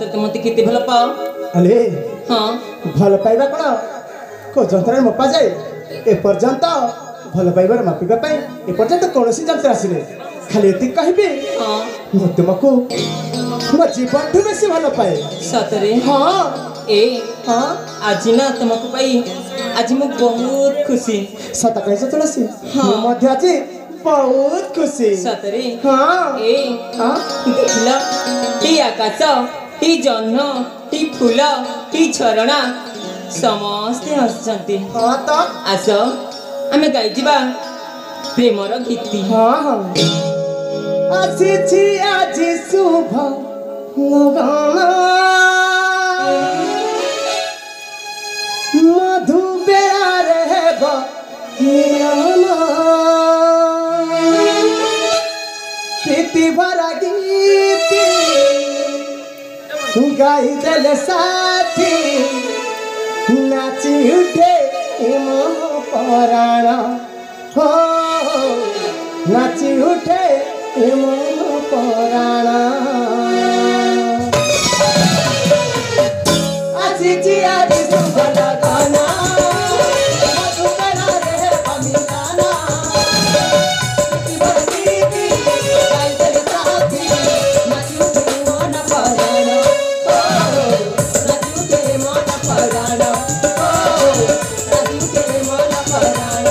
सतरे तो मते केते भल पाओ अरे हां भल पाइबा कोन को जंतर मपा जाए ए पर्यंत भल पाइबार मापिबा पई ए पर्यंत कोनोसी जंतर आसिले खाली एति कहबे हां मो तुमको मो जीवन ठु बेसी भल पाए सतरे हां ए हां आज ना तुमको पाई आज मु बहुत खुशी सत कहछ तुलसी हाँ। मो मध्य आज बहुत खुशी सतरे हां ए हां देखिला ही आकाश ही जह्न ही फूल ही झरणा समस्ते हसुचंती हां तो आस आमे गाई जिबा प्रेमर गीति हां हां आसी आज शुभ लगन मधु बेर हेब प्रीति भरा गीति गाई देले साथी नाची उठे मन पराण हो नाची उठे मन पराण আজি জি আজি শুভ লগনা মধুকরা রে পমিতানা জীবনীতি গাইতে সাথী নাচি উঠে মন পরাণ নাচি উঠে মন পরাণ নাচি উঠে মন পরাণ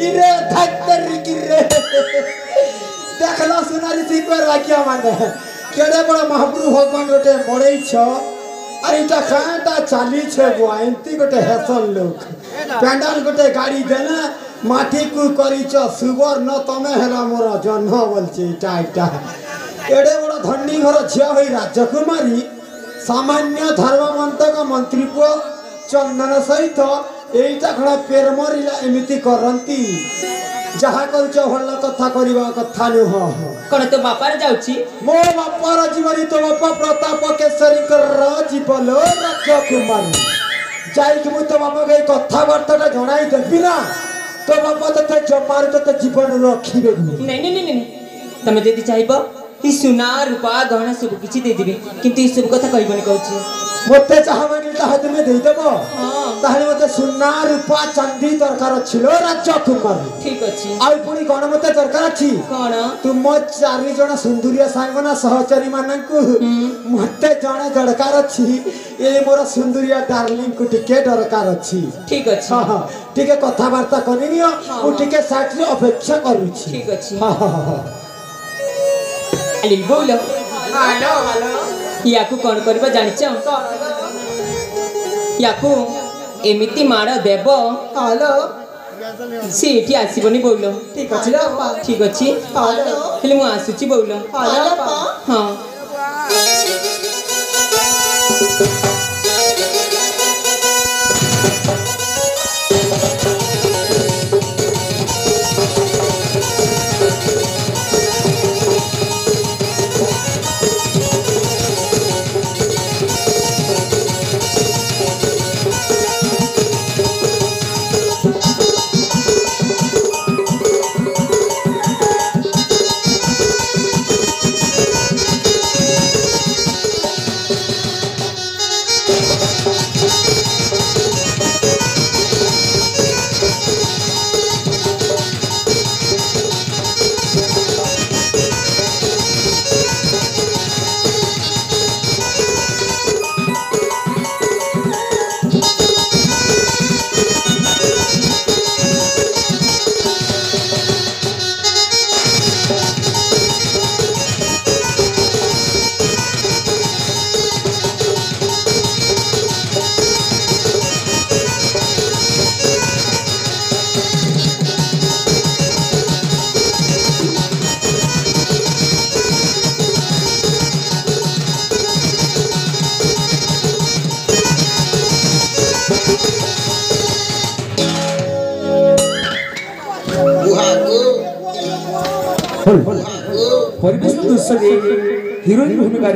इरे धत्तर किरे देखला सुनारी सिक्वर वाक्य माने केडे बड़ महाप्रभु भगवान गोटे मड़ई छ अरे इटा काटा चाली छे बुआंती गोटे हेसन लोक पेंडाल गोटे गाड़ी देना माटी को करी छ सुबर न तमे हेला मोर जन्म बोलछे इटा इटा एडे बड़ धन्नी घर झिया होई राजकुमारी सामान्य धर्मवंतक मंत्री पुओ चंदन सहित एइटा खड़ा पेरमरिला एमिति करंती जहा करूच भल कथा करबा कथा नुह कण तो बापार जाउची मो बापार जीवनी तो बापा प्रताप केसरी कर जीवल राजकुमारी जाई कि मु तो बापा के कथा वार्ता जणाई देबी ना तो बापा तते जमार तते जीवन रखिबे नहीं नहीं नहीं तमे जदी चाहिबो ई सुना रूपा गहना सब किछि दे दिबे किंतु ई सब कथा कहबनी कहूची मते चाहबनी ताहा तुमे देई देबो हां ताहले मते सुना रूपा चांदी दरकार छिलो राजकुमारी ठीक अछि आ पुनी कोन मते दरकार छी कोन तुम चारि जण सुंदरिया सांगना सहचरी मानकु मते जण दरकार छी ए मोर सुंदरिया डार्लिंग को टिके दरकार छी ठीक अछि हां हां टिके कथा वार्ता करिनियो उ टिके साथी अपेक्षा करू छी ठीक अछि हां हां अली बोलो हेलो हेलो याकू कोन करबा जानिछ याकू एमिति माड़ देव हेलो से एठी आसीबनी बोलो ठीक अछि रे अपा ठीक अछि हेलो हेले मु आसुची बोलो हेलो अपा हां परिवेश दृश्य हिरोइन भूमिका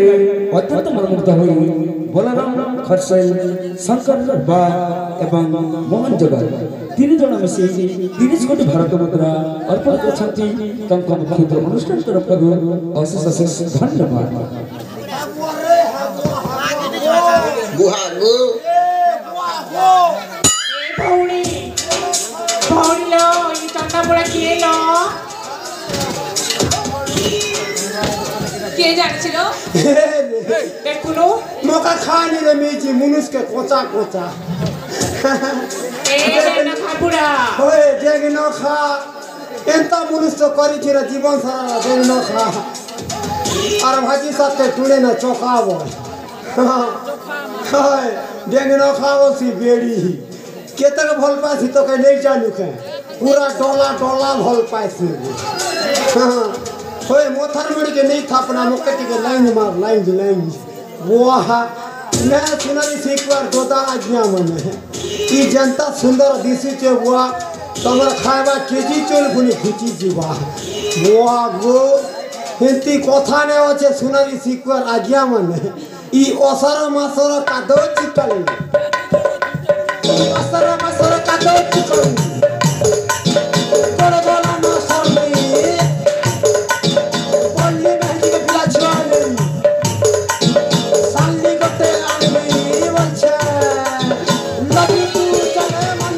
अत्यंत मनमुग्ध हुई बलराम खरसैल शंकर बा एवं मोहन जगत तीन जन मिसी 30 कोटी भारत मुद्रा अर्पण करछंती तंक मुख्य अनुष्ठान तरफ अशेष अशेष धन्यवाद बुहागो भौणी भौणी लो ई चंदा पोड़ा किए लो के जानिছিলো দেখুনো मका खानी रे मेजी मुनुस के कोचा कोचा ए ना खापुड़ा होए जेग न खा एंता मुनुस तो करी छिरा जीवन सारा जेग न खा और भाजी साथे टुडे न चोकावो होए जेग न खावो सी बेड़ी केतक भल पासी तो के नहीं चालू के पूरा डोला डोला भल पासी होए मोथर मड़ी के नहीं थापना मुकटी के लाइन मार लाइन वाह मैं सुनरी सिक्वर गोदा आज्ञा मने ई जनता सुंदर दिसी छे बुआ तमर खाइबा केजी चल गुनी खिची जीवा बुआ गो हिंती कथा ने होचे सुनरी सिक्वर आज्ञा मने ई असर मासर कादो चिकल असर मासर कादो चिकल कोन बोला न सरले बोली बहनी के बिला छवाले साली गते आले वछे लगी तू चले मन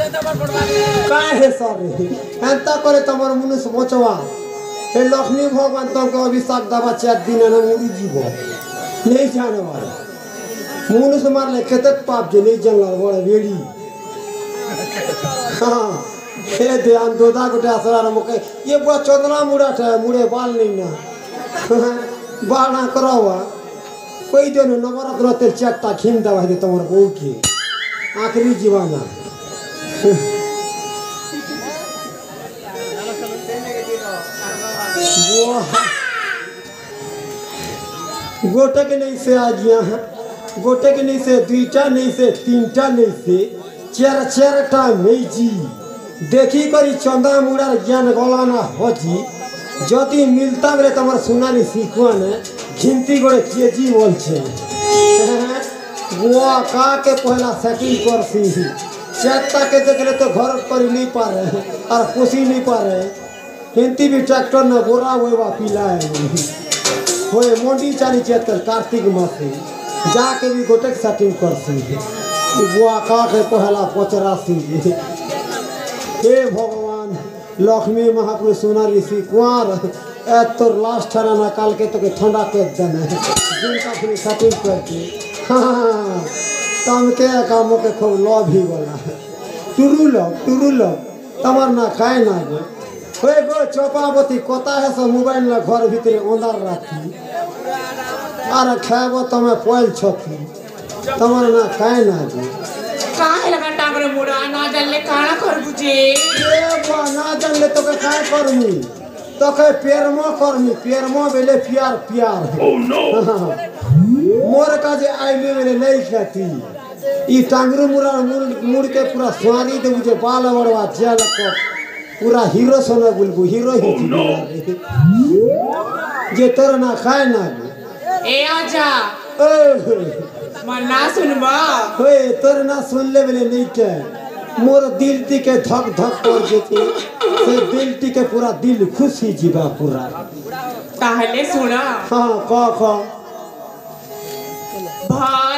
काहे सर एंता करे तमर मनुष्य बचवा हे लक्ष्मी भगवान तुमको अभिशाप दबा 4 दिन न मुड़ी जीव नहीं जाने वाला मनुष्य मार ले केते पाप जे नहीं जानला बड़ा बेड़ी हां हे ध्यान दोदा गोटे आसरा न मके ये बुआ चंदना मुड़ा था मुड़े बाल नहीं ना बाल ना करावा कोई दिन नवरत्न तेल चट्टा खिन दवा दे तमर बहू के आखिरी जीवाना गोटे के नहीं से आ गया है गोटे के नहीं से 2टा नहीं से 3टा नहीं से 4टा मेजी देखी करी चंदा मुड़ार ज्ञान गलाना होची जति मिलता बेले तमर सुनारी सीखवा ने घिनती गोड़े केजी बोल छे बुआ का के पहला सेटिंग कर सी चट्टा के देखले तो घर पर नहीं पा रहे और खुशी नहीं पा रहे हिंती भी ट्रैक्टर न गोरा होएवा पिला है होए मोंडी चाली चेतर कार्तिक मासे जाके भी गोटे सेटिंग कर सी बुआ का के पहला पचरा सी हे भगवान लक्ष्मी महाप्रभु सोनारी सी कुआर ए तोर लास्ट ठना ना काल के तो के ठंडा कर देना जिनका फिर सेटिंग करके हां तम के काम के खूब लव ही वाला टुरु लो तमर ना खाए ना गो होए गो चौपावती कोता है सब मोबाइल ना घर भीतर अंदर राखी अरे खाबो तमे पोल छथी तमर ना खाए ना गो काहे लगा टांगरे मुड़ा ना जल्ले काना कर बुझे ए बा ना जल्ले तो के काय करमी तो के पेरमो बेले प्यार ओह नो मोर का जे आईले मेरे नहीं खाती ई टांगरू मुड़ा मुड़ के पूरा स्वारी दे मुझे बाल बड़वा जेल को पूरा हीरो सोना बुलबु हीरो ही जे तोर ना खाए ना ए आजा मन्ना सुनबा होए तोर ना सुन ले बेले नहीं के मोर दिल टी के धक धक कर जेते से दिल टी के पूरा दिल खुशी जीवा पूरा ताहले सुना हां का भाई